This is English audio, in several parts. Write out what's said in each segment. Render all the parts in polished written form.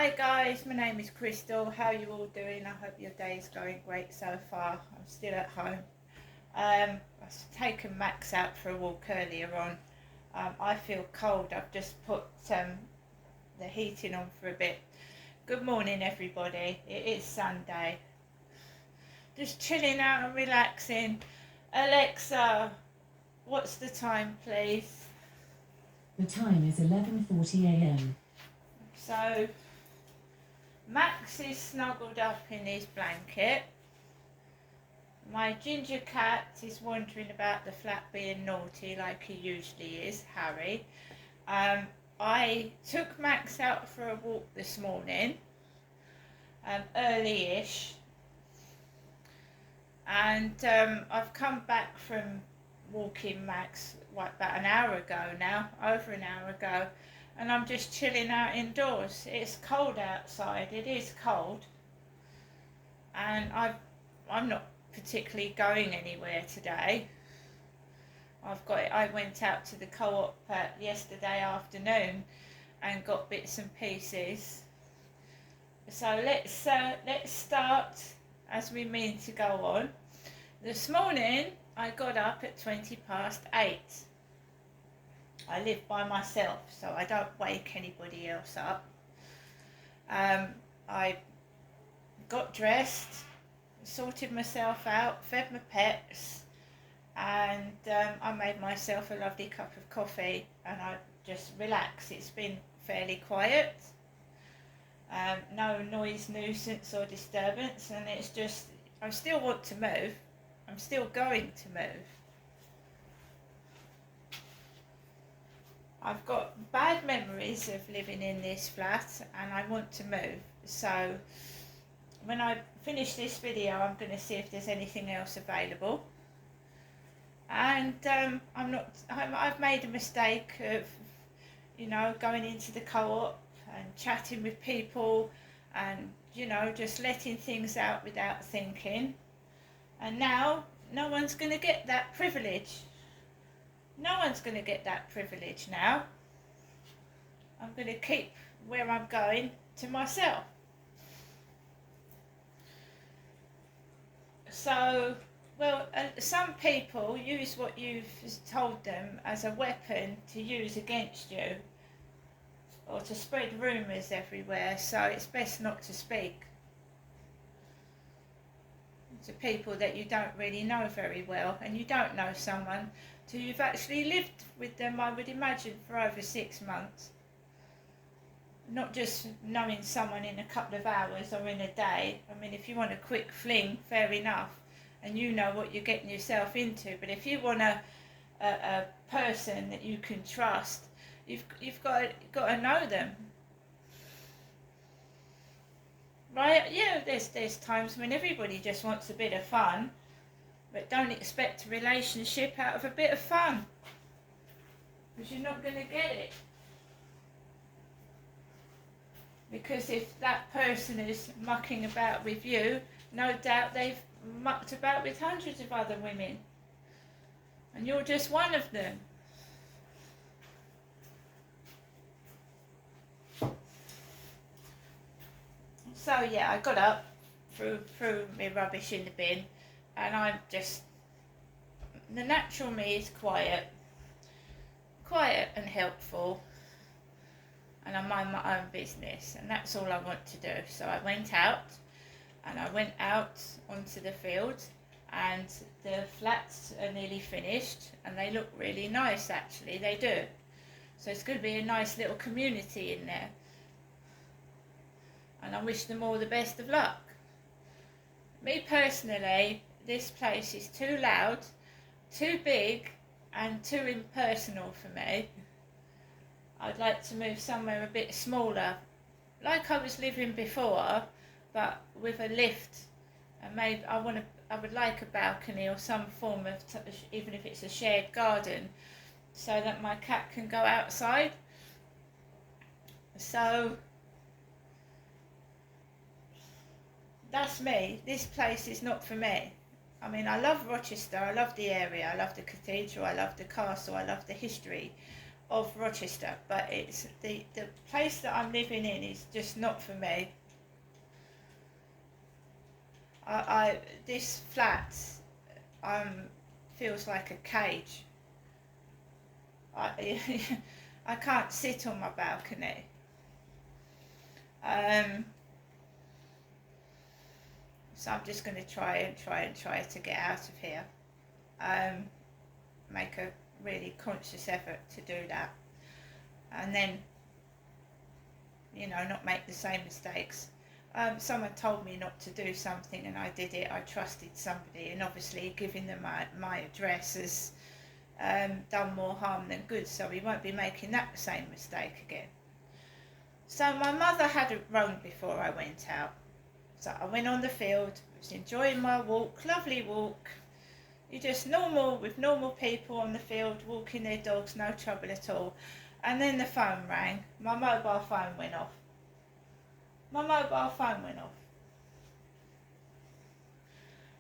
Hi guys, my name is Crystal. How are you all doing? I hope your day is going great so far. I'm still at home. I've taken Max out for a walk earlier on. I feel cold. I've just put the heating on for a bit. Good morning everybody. It is Sunday. Just chilling out and relaxing. Alexa, what's the time please? The time is 11:40 a.m. So Max is snuggled up in his blanket. My ginger cat is wandering about the flat being naughty like he usually is, Harry. I took Max out for a walk this morning, early-ish, and I've come back from walking Max about an hour ago now, over an hour ago, and I'm just chilling out indoors. It's cold outside, it is cold, and I'm not particularly going anywhere today. I went out to the co-op yesterday afternoon and got bits and pieces. So let's start as we mean to go on. This morning I got up at 8:20. I live by myself, so I don't wake anybody else up. I got dressed, sorted myself out, fed my pets, and I made myself a lovely cup of coffee and I just relaxed. It's been fairly quiet, no noise, nuisance or disturbance, and it's just, I still want to move, I'm still going to move. I've got bad memories of living in this flat and I want to move, so when I finish this video I'm going to see if there's anything else available. And I've made a mistake of, going into the co-op and chatting with people and, just letting things out without thinking. And now no one's going to get that privilege. No one's going to get that privilege now. I'm going to keep where I'm going to myself. So, some people use what you've told them as a weapon to use against you or to spread rumours everywhere, so it's best not to speak to people that you don't really know very well, and you don't know someone till you've actually lived with them, I would imagine, for over 6 months. Not just knowing someone in a couple of hours or in a day. I mean, if you want a quick fling, fair enough, and you know what you're getting yourself into. But if you want a person that you can trust, you've got to know them, right? Yeah, there's times when everybody just wants a bit of fun, but don't expect a relationship out of a bit of fun, because you're not going to get it. Because if that person is mucking about with you, no doubt they've mucked about with hundreds of other women, and you're just one of them. So yeah, I got up, threw my rubbish in the bin, and I'm just, the natural me is quiet and helpful, and I mind my own business, and that's all I want to do. So I went out onto the field, and the flats are nearly finished, and they look really nice, actually, they do. So it's going to be a nice little community in there, and I wish them all the best of luck. Me personally, this place is too loud, too big, and too impersonal for me. I'd like to move somewhere a bit smaller, like I was living before, but with a lift, and maybe I would like a balcony or some form of, even if it's a shared garden, so that my cat can go outside. So that's me. This place is not for me. I mean, I love Rochester, I love the area, I love the cathedral, I love the castle, I love the history, of Rochester, but it's the place that I'm living in is just not for me. This flat feels like a cage. I I can't sit on my balcony. So I'm just going to try to get out of here. Make a really conscious effort to do that, and then, you know, not make the same mistakes. Someone told me not to do something and I did it. I trusted somebody, and obviously giving them my address has done more harm than good, so we won't be making that same mistake again. So my mother had rung before I went out. So I went on the field, was enjoying my walk, lovely walk. You're just normal, with normal people on the field, walking their dogs, no trouble at all. And then the phone rang. My mobile phone went off.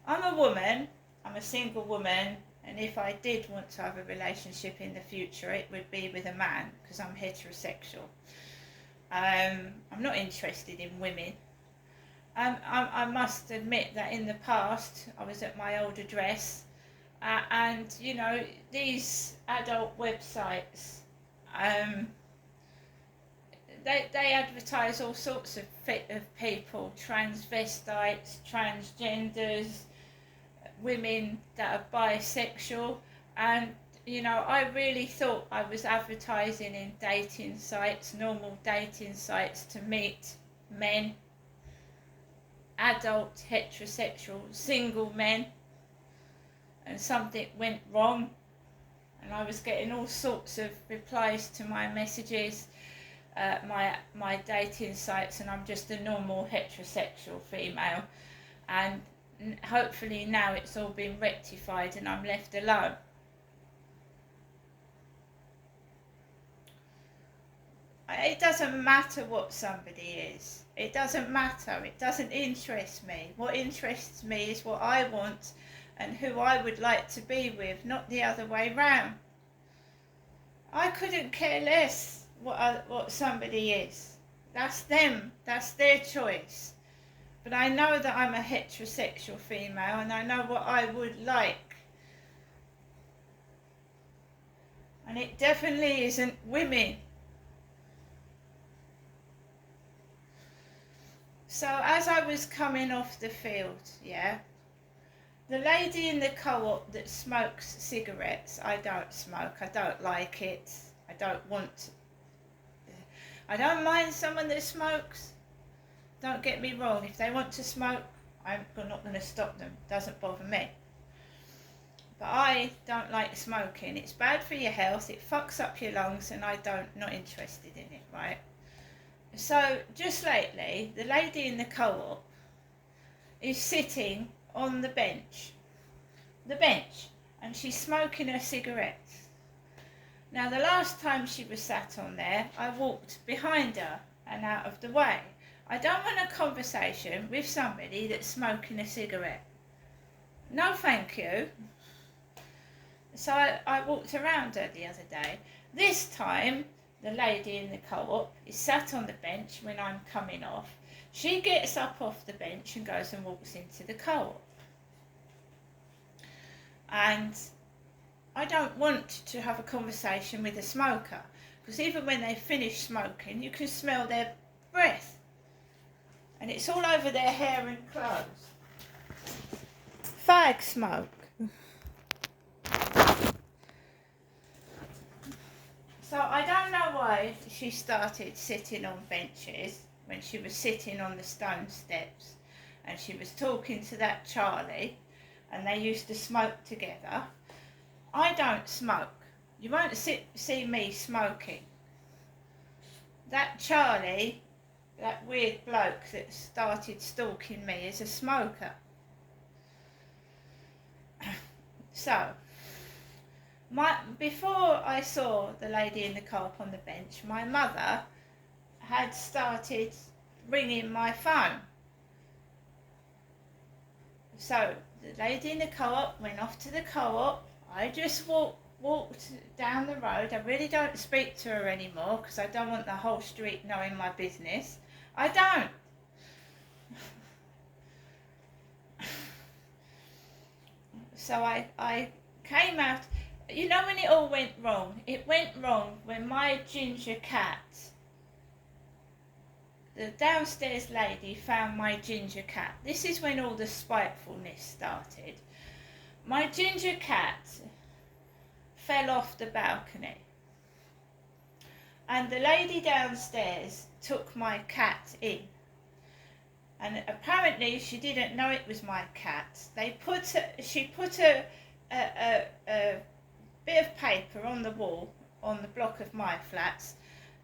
I'm a woman, I'm a single woman, and if I did want to have a relationship in the future, it would be with a man, because I'm heterosexual. I'm not interested in women. I must admit that in the past, I was at my old address, and, you know, these adult websites, they advertise all sorts of people, transvestites, transgenders, women that are bisexual, and, you know, I really thought I was advertising in dating sites, normal dating sites, to meet men, adult, heterosexual, single men, and something went wrong, and I was getting all sorts of replies to my messages, my dating sites, and I'm just a normal heterosexual female, and hopefully now it's all been rectified and I'm left alone. It doesn't matter what somebody is. It doesn't matter. It doesn't interest me. What interests me is what I want and who I would like to be with, not the other way round. I couldn't care less what somebody is. That's them. That's their choice. But I know that I'm a heterosexual female, and I know what I would like. And it definitely isn't women. So as I was coming off the field, yeah, the lady in the co-op that smokes cigarettes, I don't smoke, I don't like it, I don't want, I don't mind someone that smokes, don't get me wrong, if they want to smoke, I'm not going to stop them, doesn't bother me. But I don't like smoking, it's bad for your health, it fucks up your lungs, and not interested in it, right? So just lately, the lady in the co-op is sitting on the bench, and she's smoking her cigarettes. Now, the last time she was sat on there, I walked behind her and out of the way. I don't want a conversation with somebody that's smoking a cigarette. No, thank you. So I walked around her the other day. This time, the lady in the co-op is sat on the bench when I'm coming off. She gets up off the bench and goes and walks into the co-op. And I don't want to have a conversation with a smoker, because even when they finish smoking, you can smell their breath. And it's all over their hair and clothes. Fag smoke. So I don't know why she started sitting on benches when she was sitting on the stone steps, and she was talking to that Charlie, and they used to smoke together. I don't smoke. You won't see me smoking. That Charlie, that weird bloke that started stalking me, is a smoker. So, before I saw the lady in the co-op on the bench, my mother had started ringing my phone. So the lady in the co-op went off to the co-op. I just walked walked down the road. I really don't speak to her anymore because I don't want the whole street knowing my business. I don't. So I came out. You know when it all went wrong? It went wrong when my ginger cat, the downstairs lady, found my ginger cat. This is when all the spitefulness started. My ginger cat fell off the balcony. And the lady downstairs took my cat in. And apparently she didn't know it was my cat. She put a bit of paper on the wall, on the block of my flats,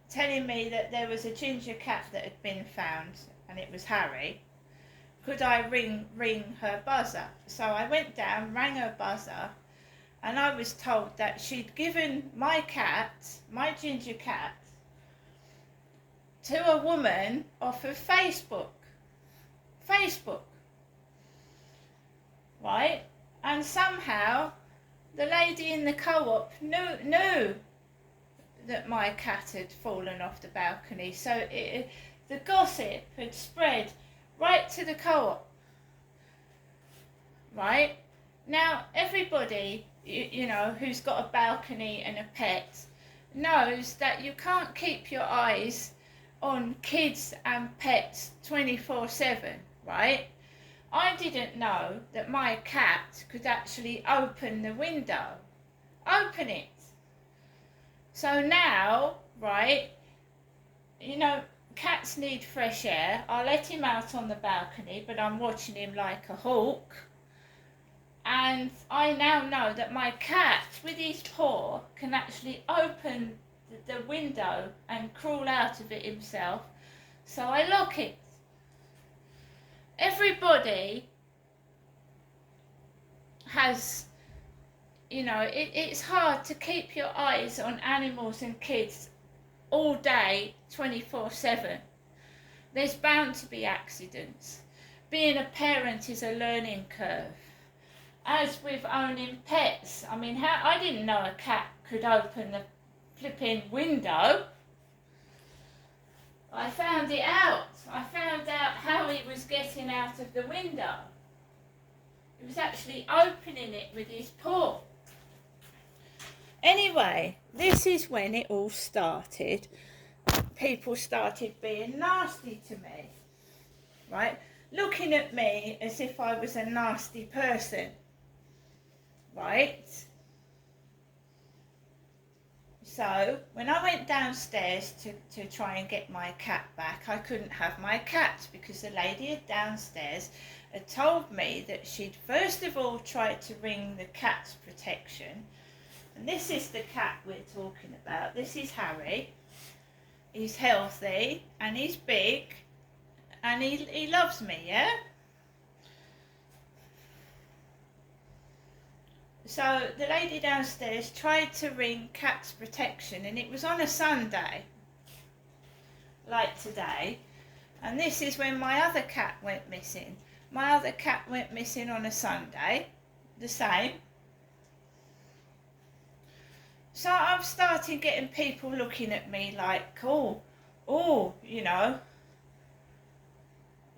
telling me that there was a ginger cat that had been found, and it was Harry. Could I ring her buzzer? So I went down, rang her buzzer, and I was told that she'd given my cat, my ginger cat, to a woman off of Facebook. Right? And somehow the lady in the co-op knew that my cat had fallen off the balcony. So the gossip had spread right to the co-op. Right? Now, everybody, you know, who's got a balcony and a pet knows that you can't keep your eyes on kids and pets 24/7, right? I didn't know that my cat could actually open the window. Open it. So now, right, you know, cats need fresh air. I let him out on the balcony, but I'm watching him like a hawk. And I now know that my cat, with his paw, can actually open the window and crawl out of it himself. So I lock it. Everybody has, you know, it's hard to keep your eyes on animals and kids all day, 24/7. There's bound to be accidents. Being a parent is a learning curve. As with owning pets, I mean, I didn't know a cat could open the flipping window. I found it out. I found out how he was getting out of the window. He was actually opening it with his paw. Anyway, this is when it all started. People started being nasty to me, right? Looking at me as if I was a nasty person, right? So when I went downstairs to try and get my cat back, I couldn't have my cat because the lady downstairs had told me that she'd first of all tried to ring the cat's protection. And this is the cat we're talking about. This is Harry. He's healthy and he's big and he loves me, yeah? So the lady downstairs tried to ring cat's protection, and it was on a Sunday, like today. And this is when my other cat went missing. My other cat went missing on a Sunday, the same. So I'm starting getting people looking at me like, oh, you know.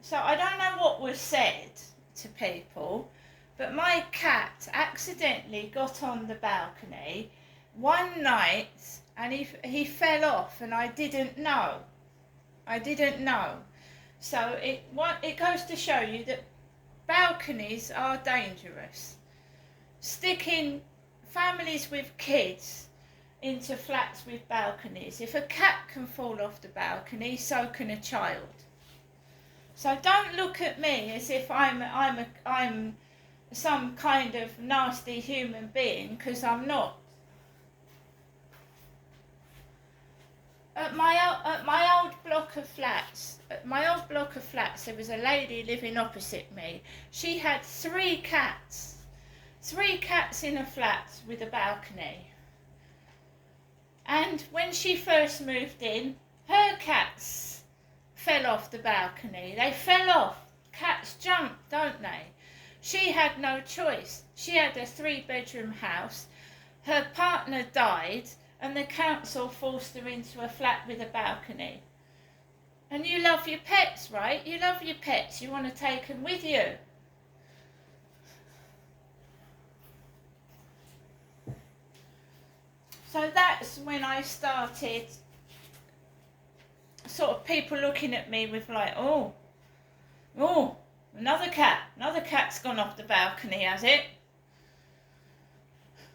So I don't know what was said to people, but my cat accidentally got on the balcony one night and he fell off, and I didn't know. So it goes to show you that balconies are dangerous. Sticking families with kids into flats with balconies. If a cat can fall off the balcony, so can a child. So don't look at me as if I'm some kind of nasty human being, because I'm not. At my old block of flats, there was a lady living opposite me. She had 3 cats. 3 cats in a flat with a balcony. And when she first moved in, her cats fell off the balcony. They fell off. Cats jump, don't they? She had no choice. She had a 3-bedroom house. Her partner partner died and the council forced her into a flat with a balcony. And you love your pets, right? You love your pets. You want to take them with you. So that's when I started sort of people looking at me with like, oh, another cat's gone off the balcony, has it?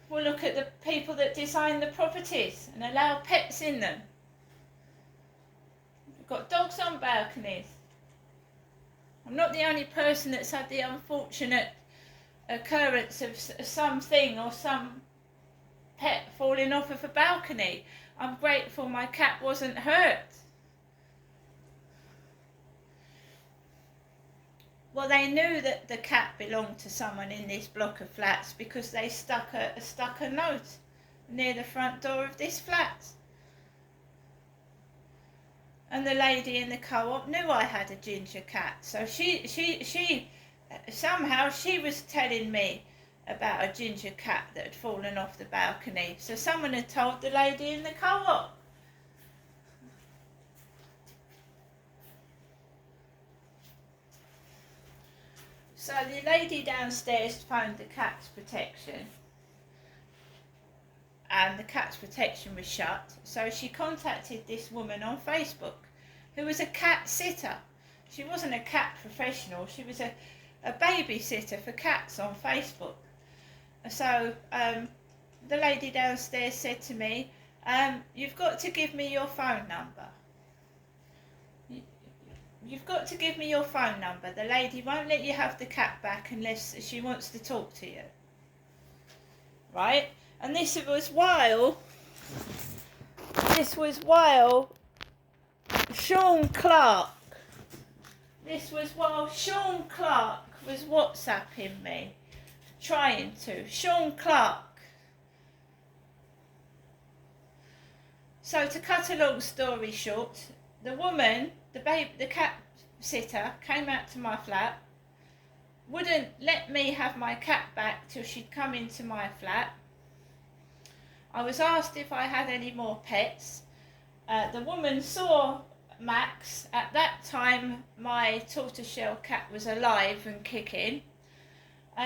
We'll look at the people that design the properties and allow pets in them. We've got dogs on balconies. I'm not the only person that's had the unfortunate occurrence of something or some pet falling off of a balcony. I'm grateful my cat wasn't hurt. Well, they knew that the cat belonged to someone in this block of flats because they stuck a note near the front door of this flat. And the lady in the co-op knew I had a ginger cat, so she somehow she was telling me about a ginger cat that had fallen off the balcony. So someone had told the lady in the co-op. So the lady downstairs phoned the cat's protection and the cat's protection was shut. So she contacted this woman on Facebook who was a cat sitter. She wasn't a cat professional, she was a babysitter for cats on Facebook. So the lady downstairs said to me, you've got to give me your phone number. You've got to give me your phone number. The lady won't let you have the cat back unless she wants to talk to you. Right? And this was while Sean Clark was WhatsApping me, trying to. Sean Clark. So to cut a long story short, the woman, the cat sitter, came out to my flat, wouldn't let me have my cat back till she'd come into my flat. I was asked if I had any more pets. The woman saw Max. At that time, my tortoiseshell cat was alive and kicking.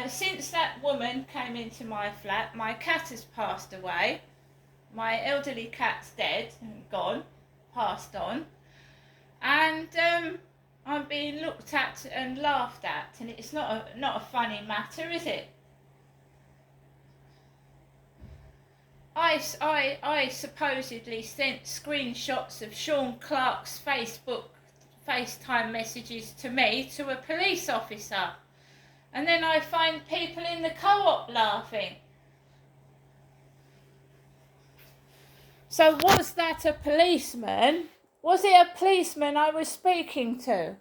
Since that woman came into my flat, my cat has passed away. My elderly cat's dead and gone, passed on. And I'm being looked at and laughed at, and it's not a funny matter, is it? I supposedly sent screenshots of Sean Clark's FaceTime messages to me to a police officer, and then I find people in the co-op laughing. So was that a policeman? Was it a policeman I was speaking to?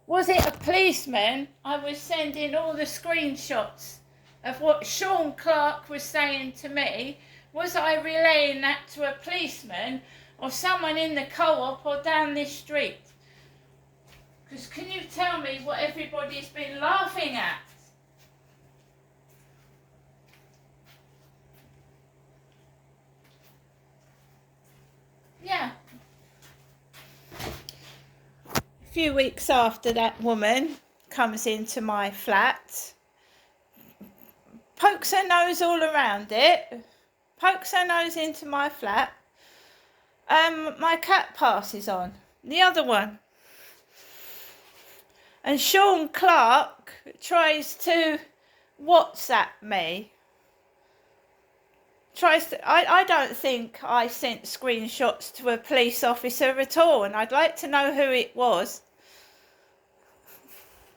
Was it a policeman I was sending all the screenshots of what Sean Clark was saying to me? Was I relaying that to a policeman or someone in the co-op or down this street? Because can you tell me what everybody's been laughing at? Yeah. A few weeks after that woman comes into my flat, pokes her nose all around it, pokes her nose into my flat, my cat passes on, the other one. And Sean Clark tries to WhatsApp me. I don't think I sent screenshots to a police officer at all, and I'd like to know who it was.